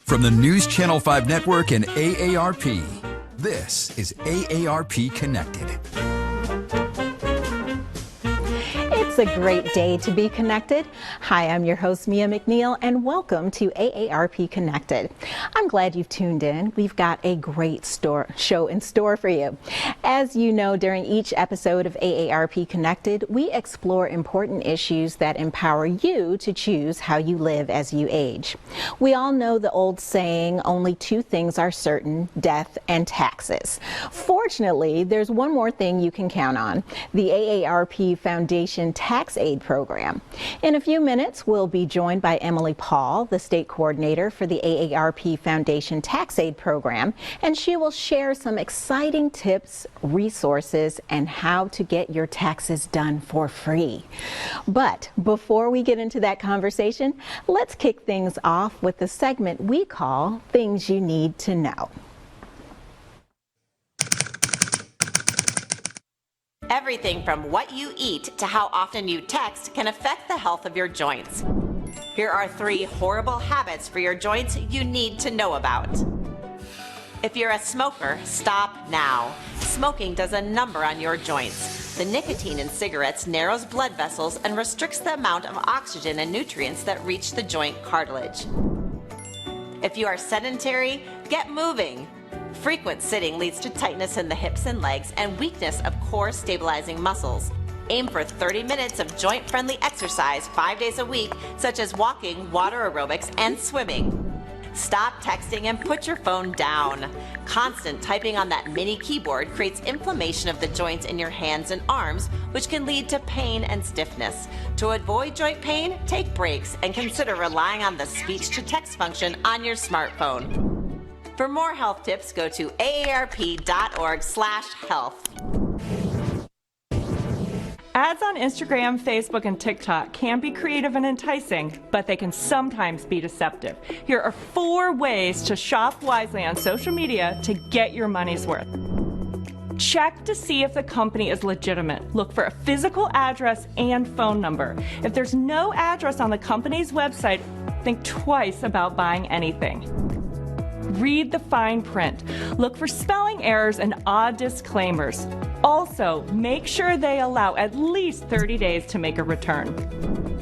From the News Channel 5 Network and AARP, this is AARP Connected. It's a great day to be connected. Hi, I'm your host, Mia McNeil, and welcome to AARP Connected. I'm glad you've tuned in. We've got a great show in store for you. As you know, during each episode of AARP Connected, we explore important issues that empower you to choose how you live as you age. We all know the old saying, only two things are certain, death and taxes. Fortunately, there's one more thing you can count on, the AARP Foundation Tax Aide program. In a few minutes, we'll be joined by Emily Paul, the state coordinator for the AARP Foundation Tax Aide program, and she will share some exciting tips, resources, and how to get your taxes done for free. But before we get into that conversation, let's kick things off with the segment we call Things You Need to Know. Everything from what you eat to how often you text can affect the health of your joints. Here are 3 horrible habits for your joints you need to know about. If you're a smoker, stop now. Smoking does a number on your joints. The nicotine in cigarettes narrows blood vessels and restricts the amount of oxygen and nutrients that reach the joint cartilage. If you are sedentary, get moving. Frequent sitting leads to tightness in the hips and legs and weakness of core stabilizing muscles. Aim for 30 minutes of joint-friendly exercise 5 days a week, such as walking, water aerobics, and swimming. Stop texting and put your phone down. Constant typing on that mini keyboard creates inflammation of the joints in your hands and arms, which can lead to pain and stiffness. To avoid joint pain, take breaks and consider relying on the speech-to-text function on your smartphone. For more health tips, go to aarp.org/health. Ads on Instagram, Facebook, and TikTok can be creative and enticing, but they can sometimes be deceptive. Here are 4 ways to shop wisely on social media to get your money's worth. Check to see if the company is legitimate. Look for a physical address and phone number. If there's no address on the company's website, think twice about buying anything. Read the fine print. Look for spelling errors and odd disclaimers. Also, make sure they allow at least 30 days to make a return.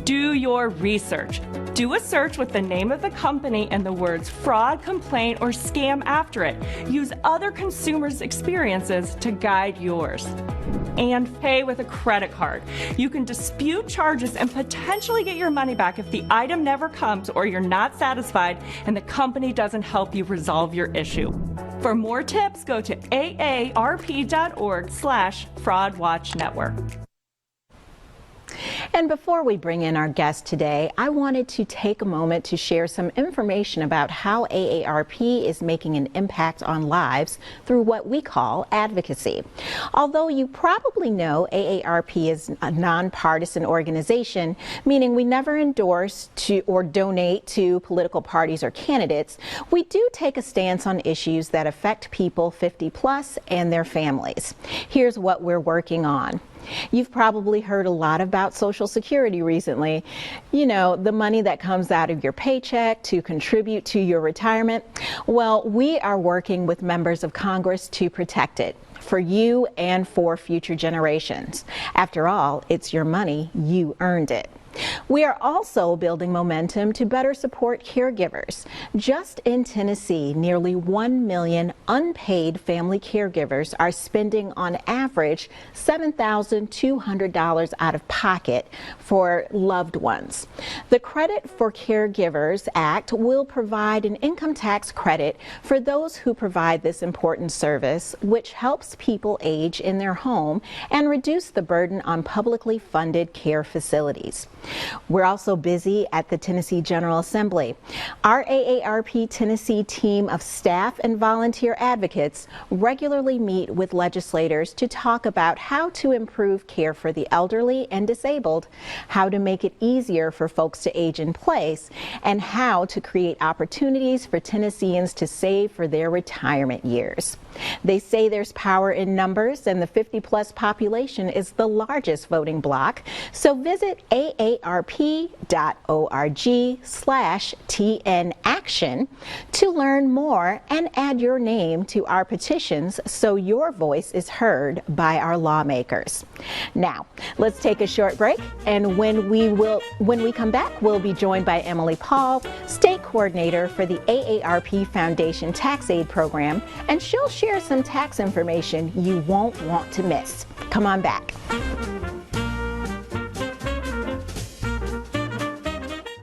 Do your research. Do a search with the name of the company and the words fraud, complaint, or scam after it. Use other consumers' experiences to guide yours. And pay with a credit card. You can dispute charges and potentially get your money back if the item never comes or you're not satisfied and the company doesn't help you resolve your issue. For more tips, go to aarp.org/fraudwatchnetwork. And before we bring in our guest today, I wanted to take a moment to share some information about how AARP is making an impact on lives through what we call advocacy. Although you probably know AARP is a nonpartisan organization, meaning we never endorse or donate to political parties or candidates, we do take a stance on issues that affect people 50 plus and their families. Here's what we're working on. You've probably heard a lot about Social Security recently. You know, the money that comes out of your paycheck to contribute to your retirement. Well, we are working with members of Congress to protect it for you and for future generations. After all, it's your money, you earned it. We are also building momentum to better support caregivers. Just in Tennessee, nearly 1 million unpaid family caregivers are spending on average $7,200 out of pocket for loved ones. The Credit for Caregivers Act will provide an income tax credit for those who provide this important service, which helps people age in their home and reduce the burden on publicly funded care facilities. We're also busy at the Tennessee General Assembly. Our AARP Tennessee team of staff and volunteer advocates regularly meet with legislators to talk about how to improve care for the elderly and disabled, how to make it easier for folks to age in place, and how to create opportunities for Tennesseans to save for their retirement years. They say there's power in numbers, and the 50-plus population is the largest voting bloc. So visit AARP aarp.org/TNAction to learn more and add your name to our petitions so your voice is heard by our lawmakers. Now, let's take a short break, and when we come back, we'll be joined by Emily Paul, State Coordinator for the AARP Foundation Tax Aid Program, and she'll share some tax information you won't want to miss. Come on back.